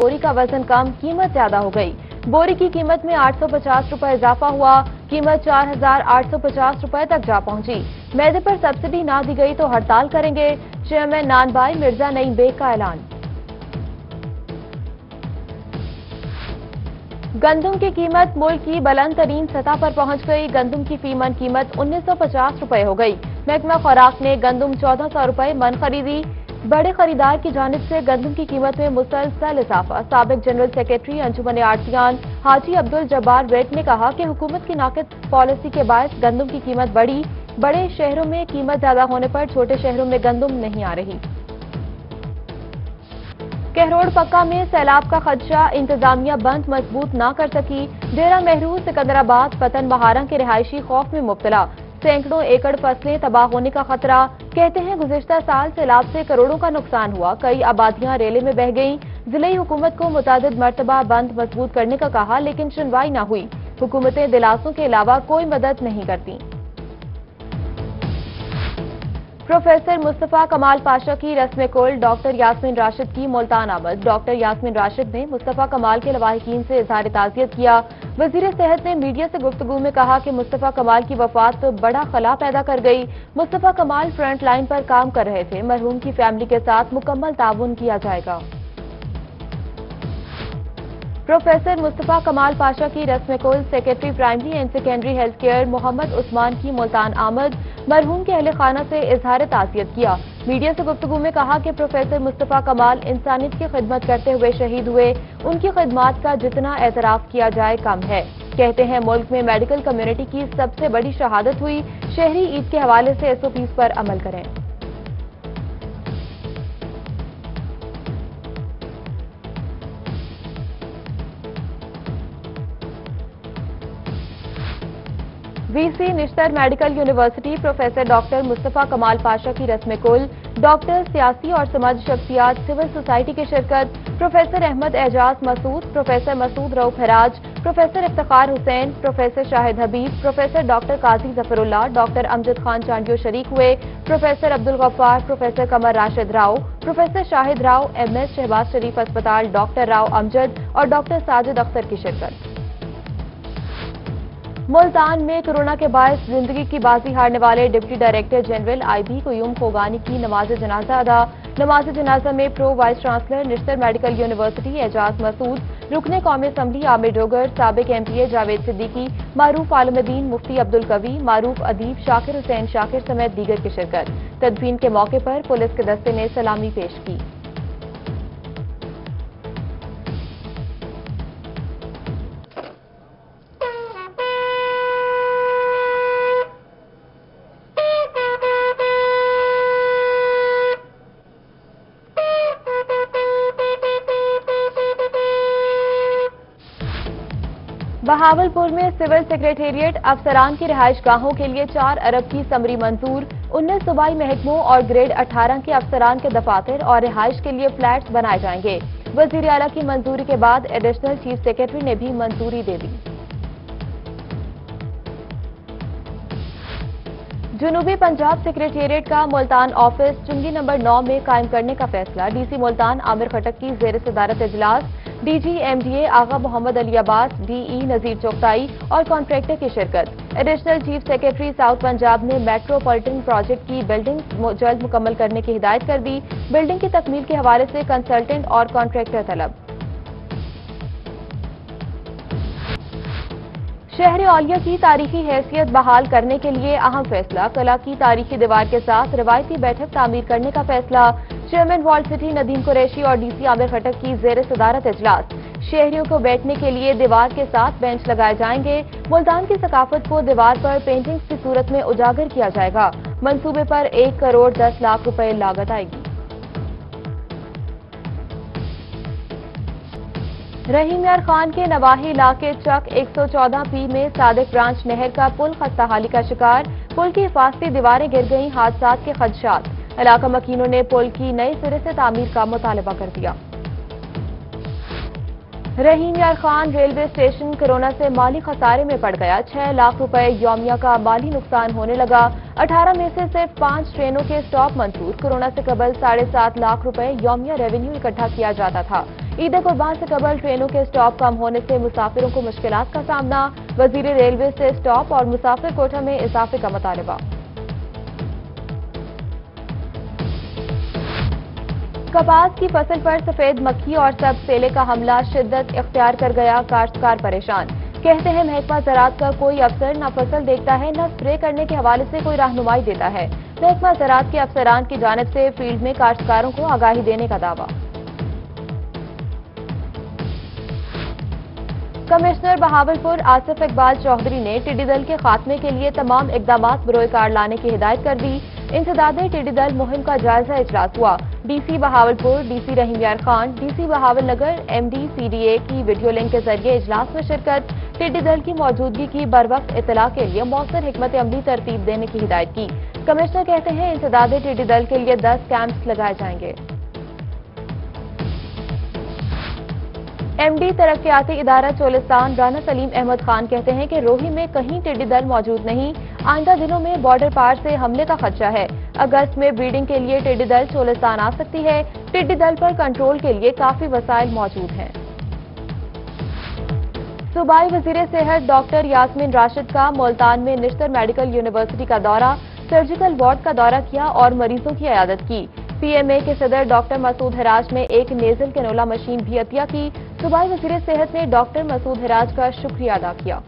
बोरी का वजन कम, कीमत ज्यादा हो गई। बोरी की कीमत में 850 रुपए इजाफा हुआ, कीमत 4850 रुपए तक जा पहुंची। मैदे पर सब्सिडी ना दी गई तो हड़ताल करेंगे, चेयरमैन नानबाई मिर्जा नईम बेग का ऐलान। गंदम की कीमत मुल्क की बुलंद तरीन सतह पर पहुंच गई। गंदम की फी मन कीमत 1950 रुपए हो गई। महकमा खुराक ने गंदम 1400 रुपए मन खरीदी। बड़े खरीदार की जानिब से गंदम की कीमत में मुसलसल इजाफा। साबिक जनरल सेक्रेटरी अंजुमन आड़तियान हाजी अब्दुल जब्बार वेट ने कहा कि हुकूमत की नाकिस पॉलिसी के बायस गंदम की कीमत बढ़ी। बड़े शहरों में कीमत ज्यादा होने पर छोटे शहरों में गंदम नहीं आ रही। कहरोड़ पक्का में सैलाब का खदशा, इंतजामिया बंद मजबूत ना कर सकी। डेरा महरूज, सिकंदराबाद, पतन बहारा के रिहायशी खौफ में मुब्तला। सैकड़ों एकड़ फसलें तबाह होने का खतरा। कहते हैं गुज़िश्ता साल सैलाब से करोड़ों का नुकसान हुआ। कई आबादियां रेले में बह गईं। जिले हुकूमत को मुतादिद मरतबा बंद मजबूत करने का कहा, लेकिन सुनवाई न हुई। हुकूमतें दिलासों के अलावा कोई मदद नहीं करती। प्रोफेसर मुस्तफा कमाल पाशा की रस्म कुल, डॉक्टर यास्मीन राशिद की मुल्तान आमद। डॉक्टर यास्मीन राशिद ने मुस्तफा कमाल के लवाहिकीन से इजहार ताज़ियत किया। वजीर सेहत ने मीडिया से गुफ्तगू में कहा कि मुस्तफा कमाल की वफात तो बड़ा खला पैदा कर गई। मुस्तफा कमाल फ्रंट लाइन पर काम कर रहे थे। मरहूम की फैमिली के साथ मुकम्मल ताउन किया जाएगा। प्रोफेसर मुस्तफा कमाल पाशा की रस्म कुल, secretary primary and secondary health care Mohammad Usman की मुल्तान आमद। मरहूम के अहले खाना से इजहार ताज़ियत किया। मीडिया से गुफ्तगू में कहा कि प्रोफेसर मुस्तफा कमाल इंसानियत की खिदमत करते हुए शहीद हुए। उनकी खिदमत का जितना एतराफ किया जाए कम है। कहते हैं मुल्क में मेडिकल कम्युनिटी की सबसे बड़ी शहादत हुई। शहरी ईद के हवाले से SOPs पर अमल करें। VC Nishtar medical university, professor doctor Mustafa कमाल पाशा की रस्म कुल। डॉक्टर, सियासी और समाजी शख्सियात, सिविल सोसाइटी की शिरकत। Professor Ahmad Ejaz Masood, professor Masood Rauf Haraj, professor Iftikhar Hussain, professor Shahid Habib, professor doctor Qazi Zafarullah, doctor Amjad Khan Chandio शरीक हुए। Professor Abdul Ghaffar, professor Qamar Rashid Rao, professor Shahid Rao, MS Shahbaz Sharif अस्पताल, डॉक्टर राव अमजद और डॉक्टर साजिद अख्तर की शिरकत। मुल्तान में कोरोना के बायस जिंदगी की बाजी हारने वाले deputy director general IB Qayyum Khogani की नमाज जनाजा अदा। नमाज जनाजा में pro vice chancellor Nishtar medical university Ejaz Masood, रुकने कौमी असम्बली आमिर डोगर, साबिक MPA जावेद सिद्दीकी, मारूफ आलमदीन, मुफ्ती अब्दुल कवी, मारूफ अदीब शाकिर हुसैन शाकिर समेत दीगर की शिरकत। तदफीन के मौके पर पुलिस के दस्ते ने सलामी पेश की। बहावलपुर में सिविल सेक्रेटेरिएट, अफसरान की रिहाइश गाहों के लिए 4 अरब की समरी मंजूर। 19 सूबाई महकमों और ग्रेड 18 के अफसरान के दफातर और रिहाइश के लिए फ्लैट्स बनाए जाएंगे। वजीर आला की मंजूरी के बाद एडिशनल चीफ सेक्रेटरी ने भी मंजूरी दे दी। जनूबी पंजाब सेक्रेटेरिएट का मुल्तान ऑफिस चुंगी नंबर 9 में कायम करने का फैसला। DC मुल्तान आमिर खटक की जेर सदारत इजलास। DG MDA आगा मोहम्मद अली अब्बास, DE नजीर चौकताई और कॉन्ट्रैक्टर की शिरकत। Additional chief secretary south Punjab ने मेट्रोपॉलिटन प्रोजेक्ट की बिल्डिंग जल्द मुकम्मल करने की हिदायत कर दी। बिल्डिंग की तकमील के हवाले से कंसल्टेंट और कॉन्ट्रैक्टर तलब। शहर औलिया की तारीखी हैसियत बहाल करने के लिए अहम फैसला। कला की तारीखी दीवार के साथ रवायती बैठक तामीर करने का फैसला। Chairman walled city Nadeem Qureshi और DC आमिर खटक की जेर सदारत इजलास। शहरियों को बैठने के लिए दीवार के साथ बेंच लगाए जाएंगे। मुल्तान की सकाफत को दीवार पर पेंटिंग्स की सूरत में उजागर किया जाएगा। मंसूबे पर 1 करोड़ 10 लाख रुपए लागत आएगी। रहीम यार खान के नवाही इलाके चक 114P में सादिक ब्रांच नहर का पुल खस्ताहाली का शिकार। पुल की हिफाजती दीवारें गिर गईं, हादसात के खदशात। इलाका मकीनों ने पुल की नए सिरे से तामीर का मुतालबा कर दिया। रहीम यार खान रेलवे स्टेशन कोरोना से माली खसारे में पड़ गया। 6 लाख रुपए यौमिया का माली नुकसान होने लगा। 18 में से सिर्फ 5 ट्रेनों के स्टॉप मंसूर। कोरोना से कबल 7.5 लाख रुपए यौमिया रेवेन्यू इकट्ठा किया जाता था। ईद कुर्बान से कबल ट्रेनों के स्टॉप कम होने से मुसाफिरों को मुश्किलात का सामना। वजीर रेलवे से स्टॉप और मुसाफिर कोटा में इजाफे का मुतालबा। कपास की फसल पर सफेद मक्खी और सब सेले का हमला शिद्दत इख्तियार कर गया, काश्तकार परेशान। कहते हैं महकमा ज़राअत का कोई अफसर न फसल देखता है न स्प्रे करने के हवाले से कोई रहनुमाई देता है। महकमा ज़राअत के अफसरान की जानिब से फील्ड में काश्तकारों को आगाही देने का दावा। कमिश्नर बहावलपुर आसिफ इकबाल चौधरी ने टिड्डी दल के खात्मे के लिए तमाम इकदामात बरोए कार लाने की हिदायत कर दी। इंसदादे टिड्डी दल मुहिम का जायजा इजलास हुआ। डीसी बहावलपुर, डीसी रहीम यार खान, डीसी बहावल नगर, एमडी सीडीए की वीडियो लिंक के जरिए इजलास में शिरकत। टिड्डी दल की मौजूदगी की बरवक्त इतला के लिए मौसर हिकमत अमली तरतीब देने की हिदायत की। कमिश्नर कहते हैं इंसदादे टिड्डी दल के लिए 10 कैंप्स लगाए जाएंगे। एमडी तरक्याती इदारा चोलिस्तान राना सलीम अहमद खान कहते हैं कि रोही में कहीं टिड्डी दल मौजूद नहीं। आइंदा दिनों में बॉर्डर पार से हमले का खदशा है। अगस्त में ब्रीडिंग के लिए टिड्डी दल चोलिस्तान आ सकती है। टिड्डी दल पर कंट्रोल के लिए काफी वसाइल मौजूद हैं। सूबाई वजीर सेहत डॉक्टर यास्मीन राशिद का मुल्तान में निश्तर मेडिकल यूनिवर्सिटी का दौरा, सर्जिकल वार्ड का दौरा किया और मरीजों की इयादत की। पीएमए के सदर डॉक्टर मसूद हिराज में एक नेजल कैनोला मशीन भी अतिया की। सूबाई वजीर सेहत ने डॉक्टर मसूद हिराज का शुक्रिया अदा किया।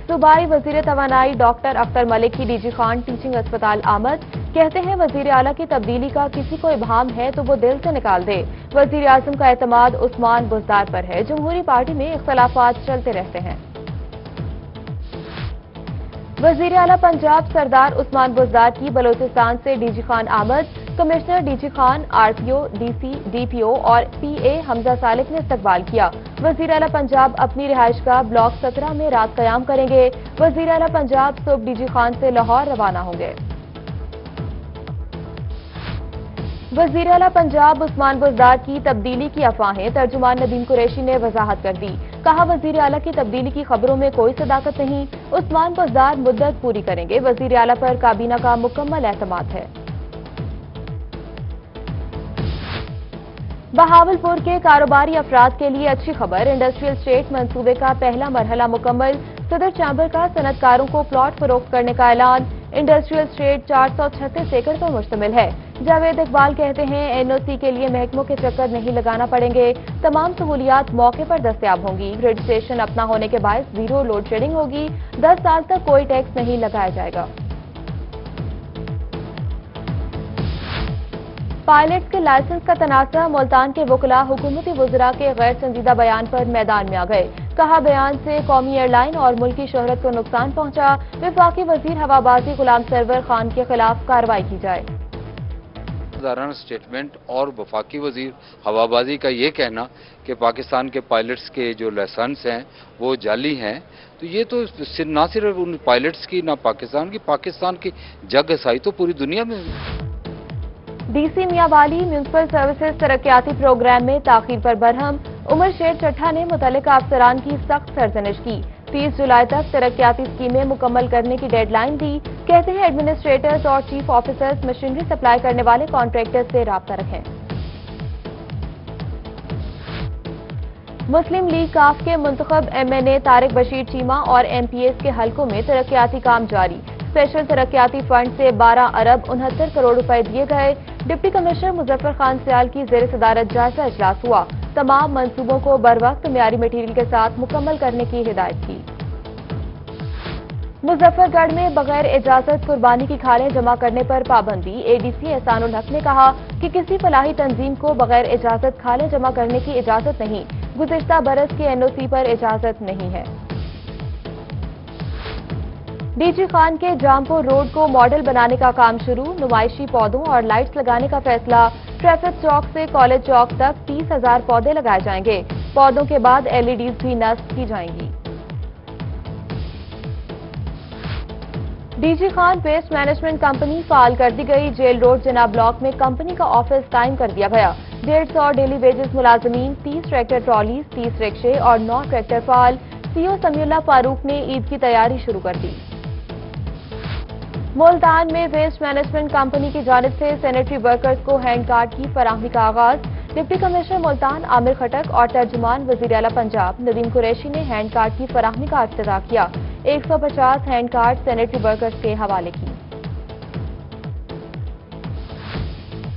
सूबाई वजीर तवानाई डॉक्टर अख्तर मलिक की डीजी खान टीचिंग अस्पताल आमद। कहते हैं वजीर आला की तब्दीली का किसी को इबाम है तो वो दिल से निकाल दे। वजीर आजम का एतमाद उस्मान बुज़दार पर है। जमहूरी पार्टी में इख्तलाफात चलते रहते हैं। वजीर आला पंजाब सरदार उस्मान बुज़दार की बलोचिस्तान से डीजी खान आमद। Commissioner DG Khan, RPO, DC, DPO और पीए हमजा सालिक ने इस्तकबाल किया। वजीर आला पंजाब अपनी रिहाइशगाह ब्लॉक 17 में रात कयाम करेंगे। वजीर आला पंजाब सुबह डीजी खान से लाहौर रवाना होंगे। वजीर आला पंजाब उस्मान बुज़दार की तब्दीली की अफवाहें तर्जुमान नदीम कुरैशी ने वजाहत कर दी। कहा वजीर आला की तब्दीली की खबरों में कोई सदाकत नहीं। उस्मान बुज़दार मुद्दत पूरी करेंगे। वजीर आला पर काबीना का मुकम्मल एतमाद है। बहावलपुर के कारोबारी अफराद के लिए अच्छी खबर, इंडस्ट्रियल स्टेट मंसूबे का पहला मरहला मुकम्मल। सदर चैम्बर का सनतकारों को प्लॉट फरोख्त करने का ऐलान। इंडस्ट्रियल स्टेट 436 एकड़ पर मुश्तमिल है। जावेद इकबाल कहते हैं एनओसी के लिए महकमों के चक्कर नहीं लगाना पड़ेंगे। तमाम सहूलियात मौके पर दस्तयाब होंगी। ग्रिड स्टेशन अपना होने के बायस जीरो लोड शेडिंग होगी। 10 साल तक कोई टैक्स नहीं लगाया जाएगा। पायलट्स के लाइसेंस का तनाज़ा, मुल्तान के वकला हुकूमती वज़रा के गैर संजीदा बयान पर मैदान में आ गए। कहा बयान से कौमी एयरलाइन और मुल्की शोहरत को नुकसान पहुंचा। वफाकी वजीर हवाबाजी गुलाम सरवर खान के खिलाफ कार्रवाई की जाए। साधारण स्टेटमेंट और वफाकी वजीर हवाबाजी का ये कहना कि पाकिस्तान के पायलट्स के जो लाइसेंस हैं वो जाली हैं, तो ये तो ना सिर्फ उन पायलट्स की ना पाकिस्तान की जग हसाई तो पूरी दुनिया में। डीसी मियांवाली म्यूनसिपल सर्विसेज तरक्याती प्रोग्राम में ताखीर पर बरहम। उमर शेर चट्ठा ने मुतल्लिका अफसरान की सख्त सरजनिश की। 30 जुलाई तक तरक्याती स्कीमें मुकम्मल करने की डेडलाइन दी। कहते हैं एडमिनिस्ट्रेटर्स और चीफ ऑफिसर्स मशीनरी सप्लाई करने वाले कॉन्ट्रैक्टर्स से राब्ता रखें। मुस्लिम लीग काफ के मुंतखब एमएनए तारिक बशीर चीमा और एमपीएस के हलकों में तरक्याती काम जारी। स्पेशल तरक्याती फंड से 12 अरब 69 करोड़ रुपए दिए गए। डिप्टी कमिश्नर मुजफ्फर खान सियाल की जेर सदारत जायजा इजलास हुआ। तमाम मंसूबों को बरवक्त मियारी मटीरियल के साथ मुकम्मल करने की हिदायत की। मुजफ्फरगढ़ में बगैर इजाजत कुर्बानी की खालें जमा करने पर पाबंदी। एडीसी एहसानुल हक ने कहा कि किसी फलाही तंजीम को बगैर इजाजत खालें जमा करने की इजाजत नहीं। गुज़िश्ता बरस के एनओसी पर इजाजत नहीं है। डीजी खान के जामपुर रोड को मॉडल बनाने का काम शुरू। नुमाइशी पौधों और लाइट्स लगाने का फैसला। ट्रैफिक चौक से कॉलेज चौक तक 30,000 पौधे लगाए जाएंगे। पौधों के बाद एलईडीज भी नस्ब की जाएंगी। DG Khan waste management company फाल कर दी गई। जेल रोड जना ब्लॉक में कंपनी का ऑफिस कायम कर दिया गया। 150 डेली वेजेस मुलाजमीन, 30 ट्रैक्टर ट्रॉलीज, 30 रिक्शे और 9 ट्रैक्टर फाल। सीओ समीउल्लाह फारूक ने ईद की तैयारी शुरू कर दी। मुल्तान में वेस्ट मैनेजमेंट कंपनी की जानिब से सैनिटरी वर्कर्स को हैंड कार्ड की फराहमी का आगाज। ڈپٹی کمشنر ملتان عامر خٹک اور ترجمان وزیر اعلیٰ پنجاب ندیم قریشی نے ہینڈ کارڈ کی فراہمی کا افتتاح کیا۔ 150 ہینڈ کارڈ سینیٹری ورکرز کے حوالے کی۔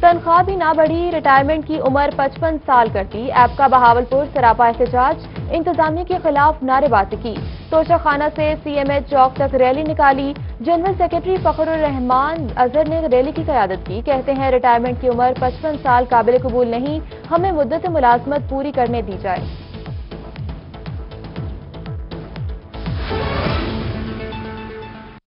تنخواہ بھی نہ بڑھی، ریٹائرمنٹ کی عمر 55 سال کر دی۔ ایپ کا بہاولپور سراپا احتجاج، انتظامیہ کے خلاف نعرے بازی کی۔ توشہ خانہ سے سی ایم ایچ چوک تک ریلی نکالی۔ جنرل سیکرٹری فخر الرحمان اظہر نے ریلی کی قیادت کی۔ کہتے ہیں ریٹائرمنٹ کی عمر 55 سال قابل قبول نہیں، ہمیں مدت ملازمت پوری کرنے دی جائے۔